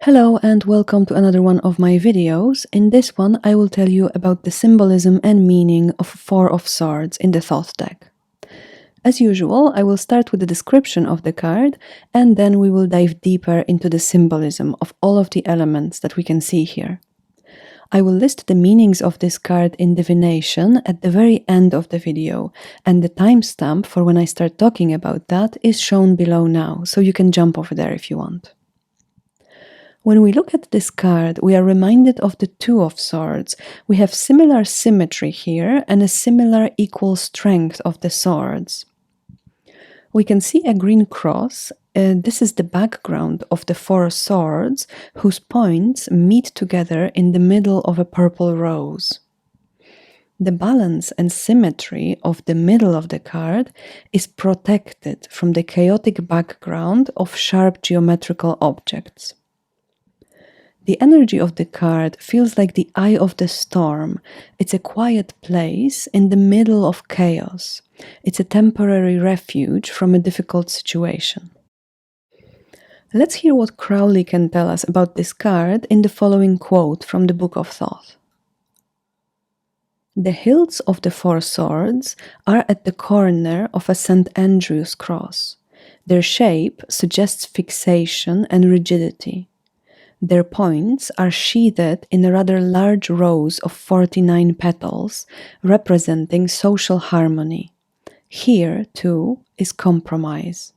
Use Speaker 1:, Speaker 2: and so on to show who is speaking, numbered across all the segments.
Speaker 1: Hello and welcome to another one of my videos. In this one, I will tell you about the symbolism and meaning of Four of Swords in the Thoth deck. As usual, I will start with the description of the card, and then we will dive deeper into the symbolism of all of the elements that we can see here. I will list the meanings of this card in divination at the very end of the video, and the timestamp for when I start talking about that is shown below now, so you can jump over there if you want. When we look at this card, we are reminded of the Two of Swords. We have similar symmetry here and a similar equal strength of the swords. We can see a green cross. This is the background of the four swords, whose points meet together in the middle of a purple rose. The balance and symmetry of the middle of the card is protected from the chaotic background of sharp geometrical objects. The energy of the card feels like the eye of the storm. It's a quiet place in the middle of chaos. It's a temporary refuge from a difficult situation. Let's hear what Crowley can tell us about this card in the following quote from the Book of Thoth. "The hilts of the four swords are at the corner of a St. Andrew's cross. Their shape suggests fixation and rigidity. Their points are sheathed in a rather large rose of 49 petals, representing social harmony. Here, too, is compromise."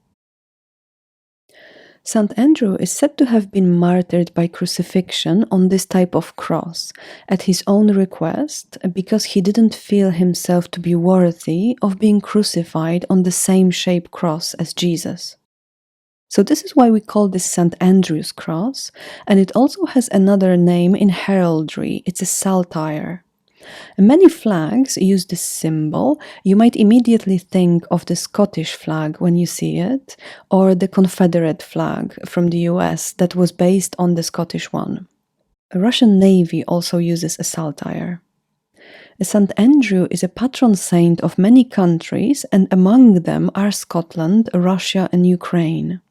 Speaker 1: St. Andrew is said to have been martyred by crucifixion on this type of cross, at his own request, because he didn't feel himself to be worthy of being crucified on the same shape cross as Jesus. So this is why we call this St. Andrew's cross, and it also has another name in heraldry. It's a saltire. Many flags use this symbol. You might immediately think of the Scottish flag when you see it, or the Confederate flag from the US that was based on the Scottish one. The Russian Navy also uses a saltire. St. Andrew is a patron saint of many countries, and among them are Scotland, Russia, and Ukraine.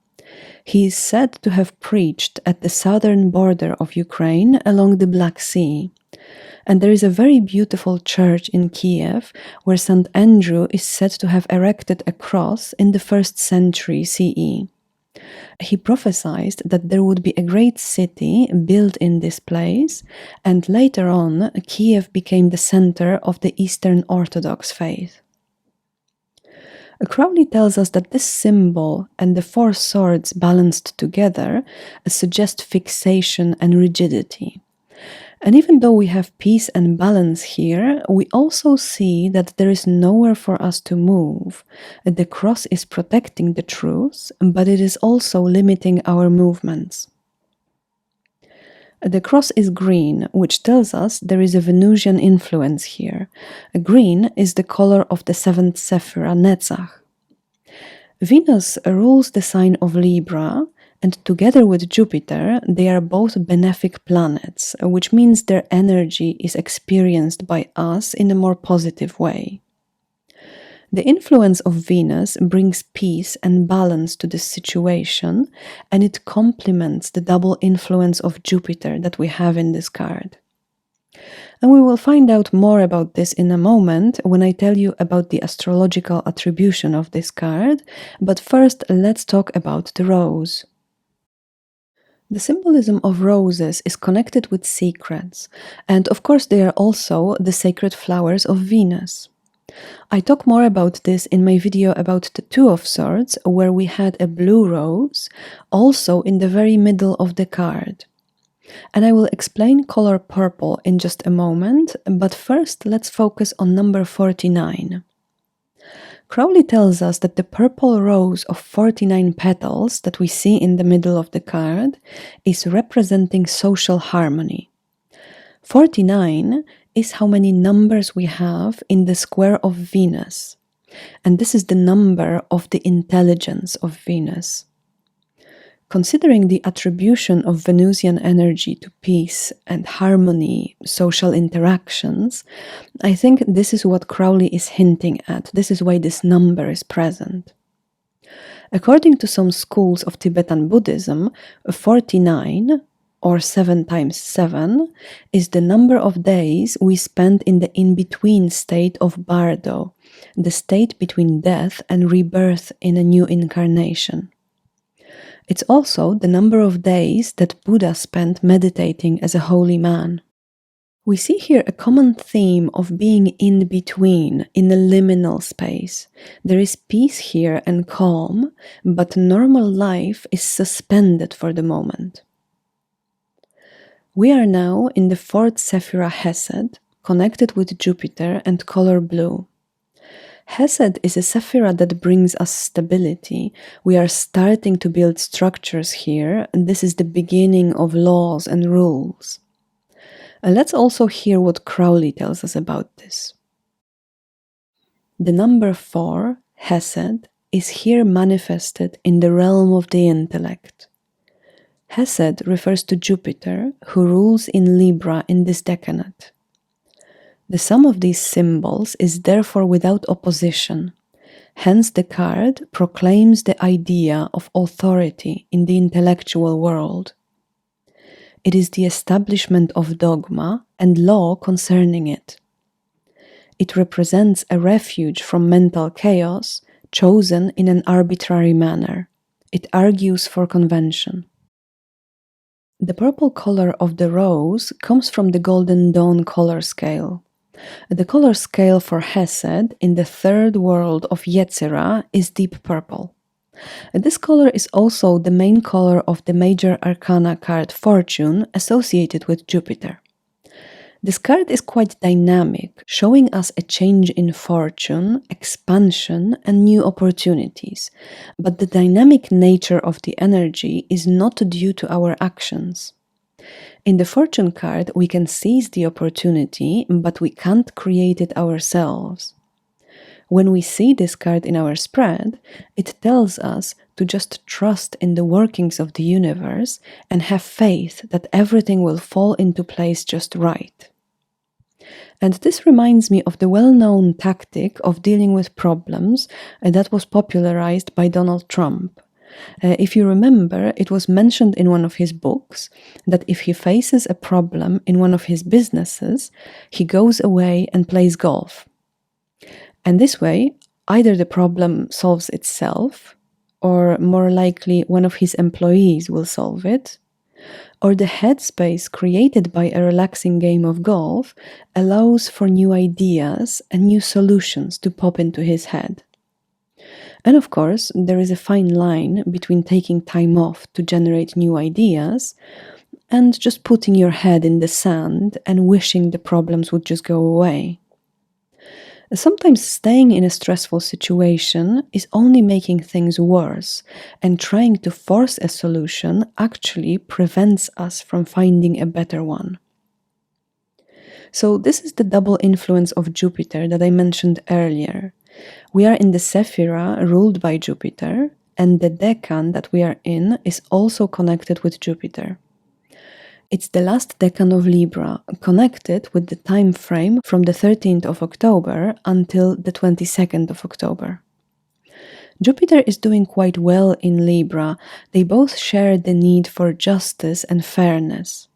Speaker 1: He is said to have preached at the southern border of Ukraine along the Black Sea. And there is a very beautiful church in Kiev where St. Andrew is said to have erected a cross in the 1st century CE. He prophesied that there would be a great city built in this place, and later on Kiev became the center of the Eastern Orthodox faith. Crowley tells us that this symbol and the four swords balanced together suggest fixation and rigidity. And even though we have peace and balance here, we also see that there is nowhere for us to move. The cross is protecting the truth, but it is also limiting our movements. The cross is green, which tells us there is a Venusian influence here. Green is the color of the 7th Sephira, Netzach. Venus rules the sign of Libra, and together with Jupiter, they are both benefic planets, which means their energy is experienced by us in a more positive way. The influence of Venus brings peace and balance to this situation, and it complements the double influence of Jupiter that we have in this card. And we will find out more about this in a moment when I tell you about the astrological attribution of this card, but first let's talk about the rose. The symbolism of roses is connected with secrets, and of course they are also the sacred flowers of Venus. I talk more about this in my video about the Two of Swords, where we had a blue rose, also in the very middle of the card. And I will explain color purple in just a moment, but first let's focus on number 49. Crowley tells us that the purple rose of 49 petals that we see in the middle of the card is representing social harmony. 49 is how many numbers we have in the square of Venus, and this is the number of the intelligence of Venus. Considering the attribution of Venusian energy to peace and harmony, social interactions, I think this is what Crowley is hinting at. This is why this number is present. According to some schools of Tibetan Buddhism, 49 or 7 times 7, is the number of days we spend in the in-between state of bardo, the state between death and rebirth in a new incarnation. It's also the number of days that Buddha spent meditating as a holy man. We see here a common theme of being in between, in a liminal space. There is peace here and calm, but normal life is suspended for the moment. We are now in the 4th Sephirah Hesed, connected with Jupiter and color blue. Hesed is a Sephirah that brings us stability. We are starting to build structures here, and this is the beginning of laws and rules. Let's also hear what Crowley tells us about this. The number 4, Hesed, is here manifested in the realm of the intellect. Hesed refers to Jupiter, who rules in Libra in this decanate. The sum of these symbols is therefore without opposition. Hence the card proclaims the idea of authority in the intellectual world. It is the establishment of dogma and law concerning it. It represents a refuge from mental chaos chosen in an arbitrary manner. It argues for convention. The purple color of the rose comes from the Golden Dawn color scale. The color scale for Hesed in the 3rd world of Yetzirah is deep purple. This color is also the main color of the major arcana card Fortune associated with Jupiter. This card is quite dynamic, showing us a change in fortune, expansion, and new opportunities. But the dynamic nature of the energy is not due to our actions. In the fortune card, we can seize the opportunity, but we can't create it ourselves. When we see this card in our spread, it tells us to just trust in the workings of the universe and have faith that everything will fall into place just right. And this reminds me of the well-known tactic of dealing with problems that was popularized by Donald Trump. If you remember, it was mentioned in one of his books that if he faces a problem in one of his businesses, he goes away and plays golf. And this way, either the problem solves itself, or more likely one of his employees will solve it, or the headspace created by a relaxing game of golf allows for new ideas and new solutions to pop into his head. And of course, there is a fine line between taking time off to generate new ideas and just putting your head in the sand and wishing the problems would just go away. Sometimes staying in a stressful situation is only making things worse, and trying to force a solution actually prevents us from finding a better one. So this is the double influence of Jupiter that I mentioned earlier. We are in the Sephirah ruled by Jupiter, and the decan that we are in is also connected with Jupiter. It's the last decan of Libra, connected with the time frame from the 13th of October until the 22nd of October. Jupiter is doing quite well in Libra. They both share the need for justice and fairness.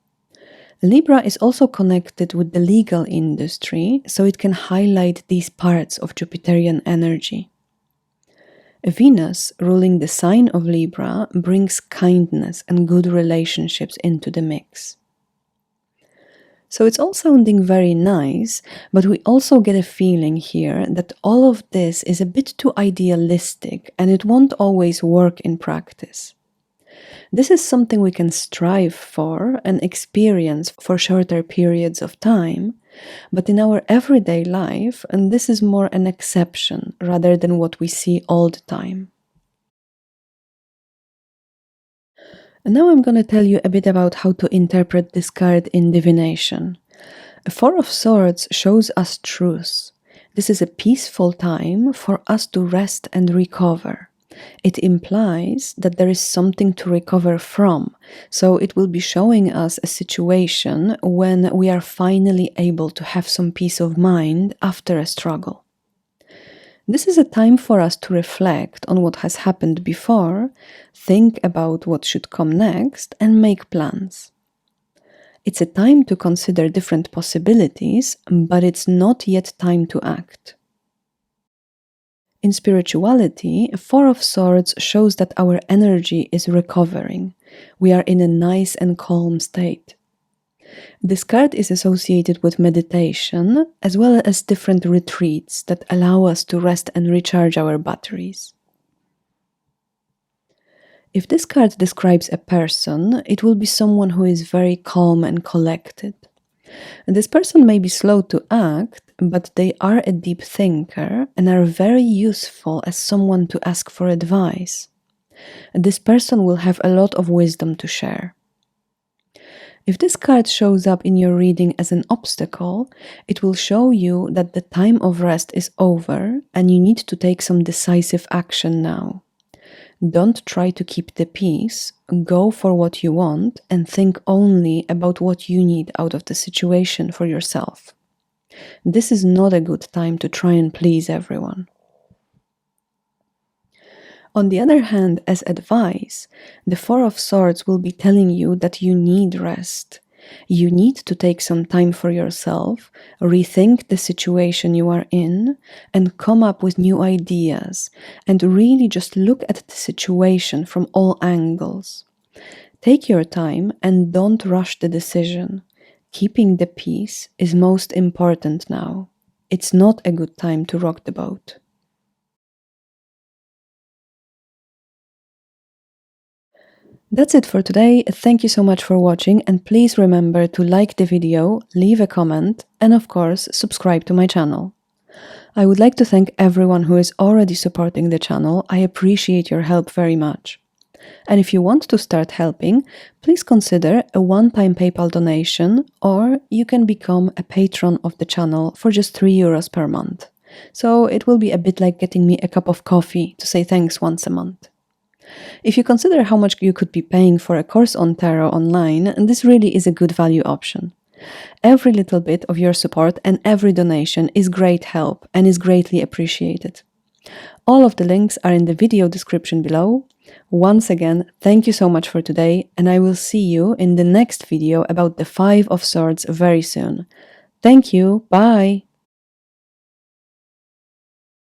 Speaker 1: Libra is also connected with the legal industry, so it can highlight these parts of Jupiterian energy. Venus, ruling the sign of Libra, brings kindness and good relationships into the mix. So it's all sounding very nice, but we also get a feeling here that all of this is a bit too idealistic and it won't always work in practice. This is something we can strive for and experience for shorter periods of time, but in our everyday life, and this is more an exception rather than what we see all the time. And now I'm going to tell you a bit about how to interpret this card in divination. A Four of Swords shows us truth. This is a peaceful time for us to rest and recover. It implies that there is something to recover from, so it will be showing us a situation when we are finally able to have some peace of mind after a struggle. This is a time for us to reflect on what has happened before, think about what should come next, and make plans. It's a time to consider different possibilities, but it's not yet time to act. In spirituality, Four of Swords shows that our energy is recovering. We are in a nice and calm state. This card is associated with meditation, as well as different retreats that allow us to rest and recharge our batteries. If this card describes a person, it will be someone who is very calm and collected. This person may be slow to act, but they are a deep thinker and are very useful as someone to ask for advice. This person will have a lot of wisdom to share. If this card shows up in your reading as an obstacle, it will show you that the time of rest is over and you need to take some decisive action now. Don't try to keep the peace, go for what you want and think only about what you need out of the situation for yourself. This is not a good time to try and please everyone. On the other hand, as advice, the Four of Swords will be telling you that you need rest. You need to take some time for yourself, rethink the situation you are in, and come up with new ideas, and really just look at the situation from all angles. Take your time and don't rush the decision. Keeping the peace is most important now. It's not a good time to rock the boat. That's it for today. Thank you so much for watching, and please remember to like the video, leave a comment, and of course, subscribe to my channel. I would like to thank everyone who is already supporting the channel. I appreciate your help very much. And if you want to start helping, please consider a one-time PayPal donation, or you can become a patron of the channel for just €3 per month. So it will be a bit like getting me a cup of coffee to say thanks once a month. If you consider how much you could be paying for a course on tarot online, this really is a good value option. Every little bit of your support and every donation is great help and is greatly appreciated. All of the links are in the video description below. Once again, thank you so much for today, and I will see you in the next video about the Five of Swords very soon. Thank you, bye!